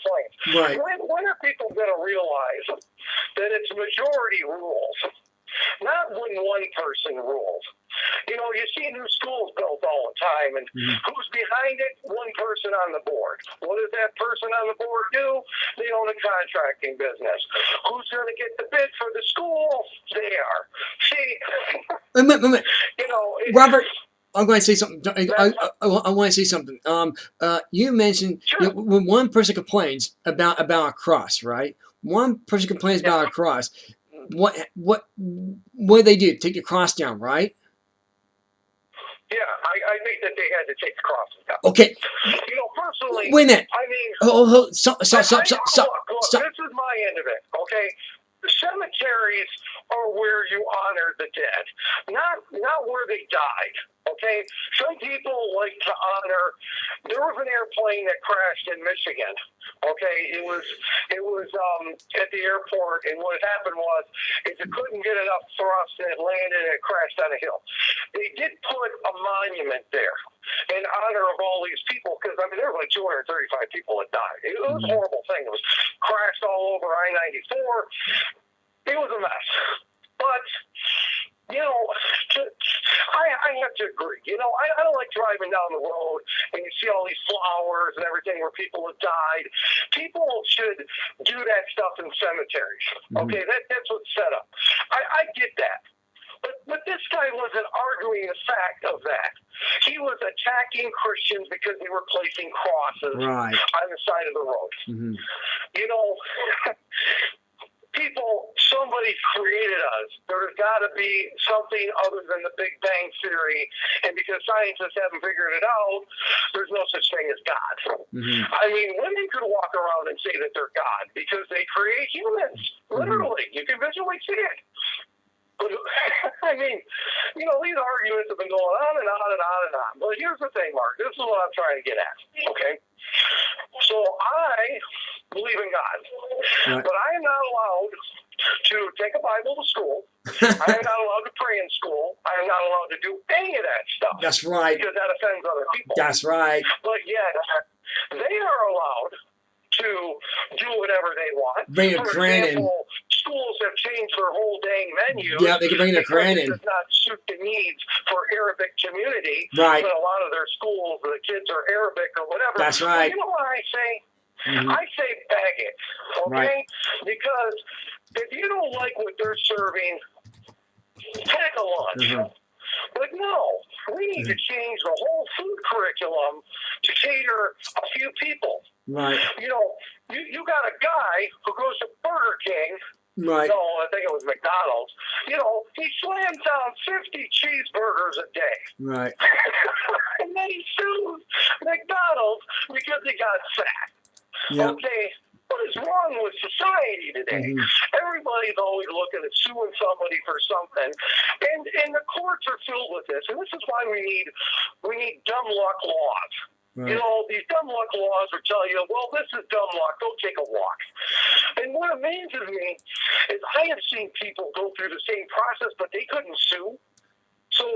complaints. Right. When are people going to realize that it's majority rules, not when one person rules? You know, you see new schools built all the time, and who's behind it? One person on the board. What does that person on the board do? They own a contracting business. Who's going to get the bid for the school? They are. See, you know, Robert, I'm going to say something. I want to say something. You mentioned when one person complains about a cross, right? One person complains about a cross. What do they do? Take the cross down, right? Yeah, I think that they had to take the crosses down. Okay. You know, personally, wait a minute. I mean, stop. Look, this is my end of it, okay? Cemeteries are where you honor the dead, not where they died. Okay, some people like to honor. There was an airplane that crashed in Michigan. Okay, it was at the airport, and what happened was it couldn't get enough thrust, and it landed and it crashed on a hill. They did put a monument there in honor of all these people, because I mean there were like 235 people that died. It was a horrible thing. It was crashed all over I-94. It was a mess, but. You know, I have to agree. You know, I don't like driving down the road and you see all these flowers and everything where people have died. People should do that stuff in cemeteries. Okay, that's what's set up. I get that. But this guy wasn't arguing the fact of that. He was attacking Christians because they were placing crosses on the side of the road. You know, somebody created us. There's got to be something other than the Big Bang Theory. And because scientists haven't figured it out, there's no such thing as God. I mean, women could walk around and say that they're God because they create humans. Literally. You can visually see it. But, I mean, you know, these arguments have been going on and on and on and on. But here's the thing, Mark. This is what I'm trying to get at. Okay? So I believe in God. But I am not allowed to take a Bible to school. I am not allowed to pray in school. I am not allowed to do any of that stuff. That's right. Because that offends other people. That's right. But yet, they are allowed to do whatever they want. Bring a Koran in. Schools have changed their whole dang menu. Yeah, they can bring their Koran in. It does not suit the needs for Arabic community. Right. But a lot of their schools, the kids are Arabic or whatever. That's right. But you know what I say? I say bag it, okay? Right. Because if you don't like what they're serving, pack a lunch. But no, we need to change the whole food curriculum to cater a few people. Right. You know, you got a guy who goes to Burger King. Right. No, I think it was McDonald's. You know, he slams down 50 cheeseburgers a day. Right. And then he sues McDonald's because he got fat. Yep. Okay, what is wrong with society today? Everybody's always looking at suing somebody for something, and the courts are filled with this. And this is why we need dumb luck laws. Right. You know, these dumb luck laws will tell you, well, this is dumb luck, go take a walk. And what amazes me is I have seen people go through the same process, but they couldn't sue. So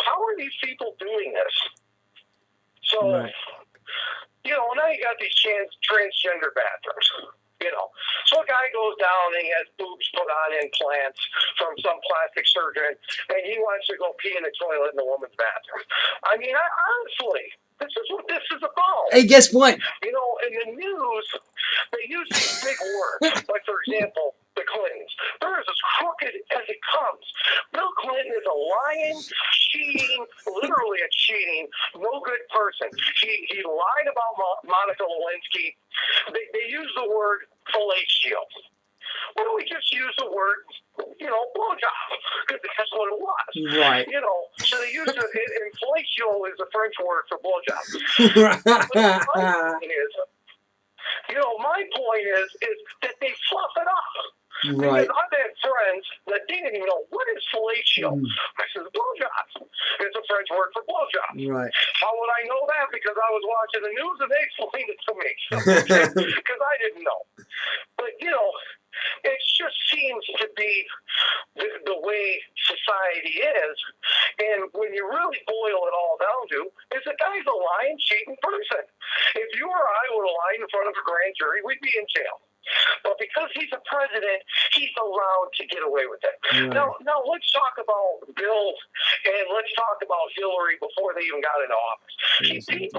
how are these people doing this? So, you know, now you got these transgender bathrooms. You know, so a guy goes down and he has boobs put on implants from some plastic surgeon, and he wants to go pee in the toilet in the woman's bathroom. I mean, honestly, this is what this is about. Hey, guess what? You know, in the news, they use these big words, like, for example, the Clintons. They're as crooked as it comes. Bill Clinton is a lying, cheating, literally a cheating, no good person. He lied about Monica Lewinsky. They use the word fellatio. Why don't we just use the word, you know, blowjob? Because that's what it was. Right. You know, so they use it, and fellatio is the French word for blowjob. My point is that they fluff it up. Right. Because I've had friends that didn't even know, what is fellatio? I said, blowjob. It's a French word for blowjob. Right. How would I know that? Because I was watching the news and they explained it to me. Because I didn't know. But, you know, it just seems to be the way society is. And when you really boil it all down to, is the guy's a lying, cheating person. If you or I would have lied in front of a grand jury, we'd be in jail. But because he's a president, he's allowed to get away with it. Right. Now let's talk about Bill and let's talk about Hillary before they even got into office. See,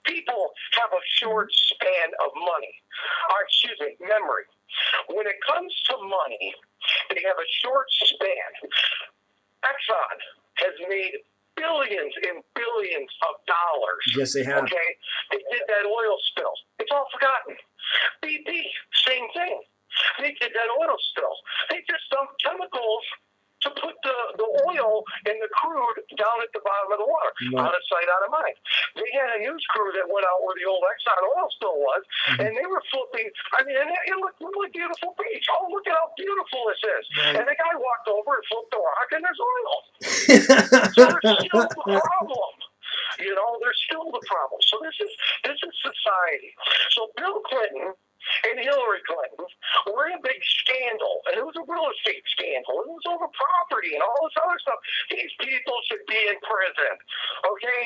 people have a short span of memory. When it comes to money, they have a short span. Exxon has made billions and billions of dollars. Yes, they have. Okay, they did that oil spill. It's all forgotten. BP, same thing. They did that oil spill. They just dumped chemicals to put the oil and the crude down at the bottom of the water. Right. Out of sight, out of mind. They had a news crew that went out where the old Exxon oil spill was, and they were flipping. I mean, and it looked really beautiful beach. Oh, look at how beautiful this is. Right. And the guy walked over and flipped the rock, and there's oil. So there's still the problem. You know, there's still the problem. So this is society. So Bill Clinton and Hillary Clinton were in a big scandal, and it was a real estate scandal. It was over property and all this other stuff. These people should be in prison, okay?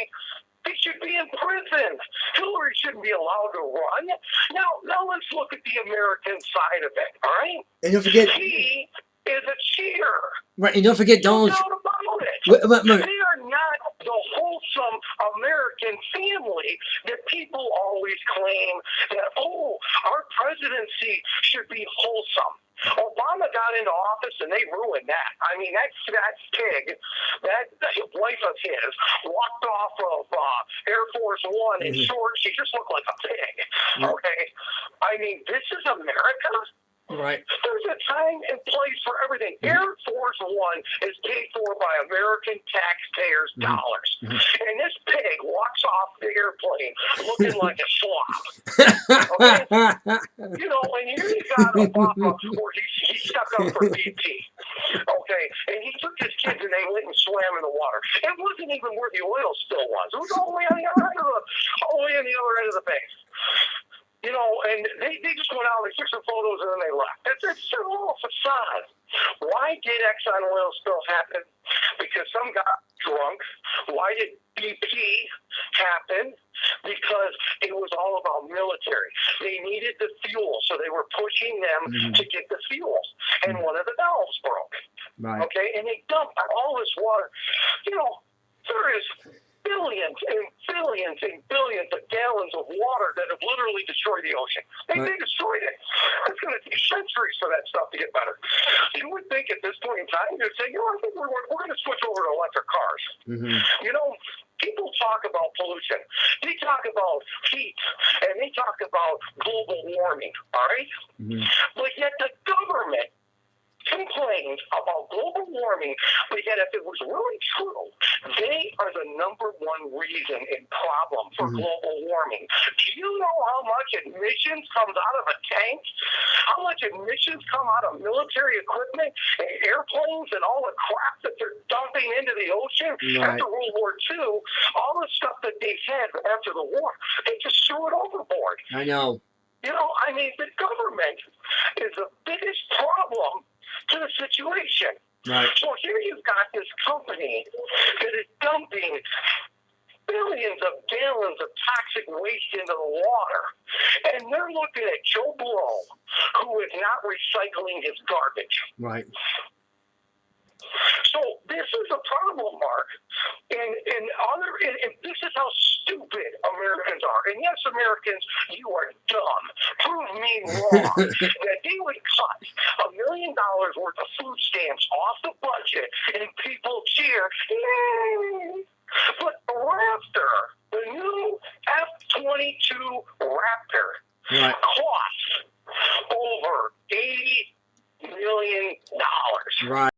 They should be in prison. Hillary shouldn't be allowed to run. Now let's look at the American side of it, all right? And don't forget, he is a cheater. Right, and don't forget Donald. No doubt about it. Wait. They are not the wholesome American family that people always claim that, our presidency should be wholesome. Obama got into office and they ruined that. I mean, that pig, that wife of his, walked off of Air Force One in shorts. She just looked like a pig. Okay? I mean, this is America. Right. There's a time and place for everything. Air Force One is paid for by American taxpayers' dollars. And this pig walks off the airplane looking like a slob. Okay? You know, and here you got Obama where he stepped up for BP. Okay? And he took his kids and they went and swam in the water. It wasn't even where the oil spill was. It was all the way on the other end of the base. You know, and they just went out, they took some photos, and then they left. It's a little facade. Why did Exxon oil spill happen? Because some got drunk. Why did BP happen? Because it was all about military. They needed the fuel, so they were pushing them to get the fuel. And one of the valves broke. Right. Okay, and they dumped all this water. You know, there is billions and billions and billions of gallons of water that have literally destroyed the ocean. They destroyed it. It's going to take centuries for that stuff to get better. You would think at this point in time, you'd say, I think we're going to switch over to electric cars. You know, people talk about pollution. They talk about heat, and they talk about global warming, all right? But yet the government complains about global warming, but yet if it was really true, they are the number one reason and problem for global warming. Do you know how much emissions comes out of a tank? How much emissions come out of military equipment and airplanes and all the crap that they're dumping into the ocean after World War II? All the stuff that they had after the war, they just threw it overboard. I know. You know, I mean, the government is the biggest problem to the situation. Right. So here you've got this company that is dumping billions of gallons of toxic waste into the water, and they're looking at Joe Blow, who is not recycling his garbage. Right. So this is a problem, Mark, and this is how stupid Americans are. And yes, Americans, you are dumb. Prove me wrong that they would cut $1 million worth of food stamps off the budget and people cheer, yay! But the Raptor, the new F-22 Raptor, costs over $80 million. Right.